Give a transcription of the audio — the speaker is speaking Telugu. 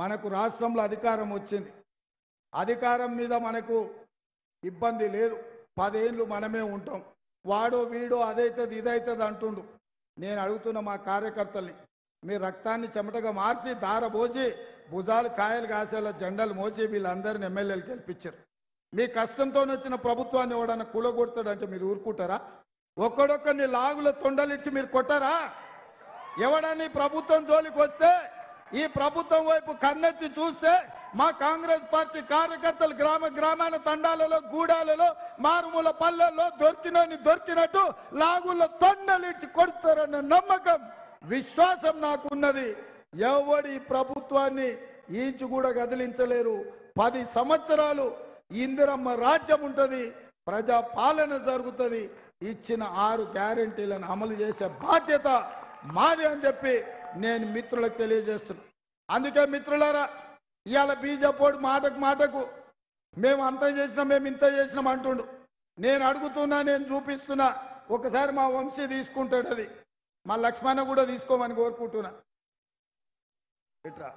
మనకు రాష్ట్రంలో అధికారం వచ్చింది. అధికారం మీద మనకు ఇబ్బంది లేదు. 10 ఏళ్ళు మనమే ఉంటాం. వాడో వీడో అదైతుంది ఇదైతుంది అంటుండు. నేను అడుగుతున్న మా కార్యకర్తల్ని, మీ రక్తాన్ని చెమటగా మార్చి దారబోసి భుజాలు కాయలు కాసేలా జెండాలు మోసి వీళ్ళందరిని ఎమ్మెల్యేలు గెలిపించారు. మీ కష్టంతో వచ్చిన ప్రభుత్వాన్ని ఎవడన్నా కూలగొడతాడంటే మీరు ఊరుకుంటారా? ఒక్కడొక్కరిని లాగుల తొండలిచ్చి మీరు కొట్టారా? ఎవడని ప్రభుత్వం జోలికి వస్తే, ఈ ప్రభుత్వం వైపు కన్నెత్తి చూస్తే మా కాంగ్రెస్ పార్టీ కార్యకర్తలు గ్రామాల తండాలలో గూడాలలో మారుమూల పల్లెల్లో దొరికినట్టు లాగుల తొండలిచ్చి కొడతారన్న నమ్మకం విశ్వాసం నాకున్నది. ఎవడి ప్రభుత్వాన్ని ఈంచు కూడా కదిలించలేరు. 10 సంవత్సరాలు ఇందిరమ్మ రాజ్యం ఉంటుంది, ప్రజా పాలన జరుగుతుంది. ఇచ్చిన 6 గ్యారెంటీలను అమలు చేసే బాధ్యత మాది అని చెప్పి నేను మిత్రులకు తెలియజేస్తున్నా. అందుకే మిత్రులారా, ఇవాళ బీజేపీ మాటకు మేము అంత చేసినాం మేము ఇంత చేసినాం అంటుండు. నేను అడుగుతున్నా, నేను చూపిస్తున్నా. ఒకసారి మా వంశీ తీసుకుంటాడు, అది మా లక్ష్మణ కూడా తీసుకోమని కోరుకుంటున్నా. ఇట్రా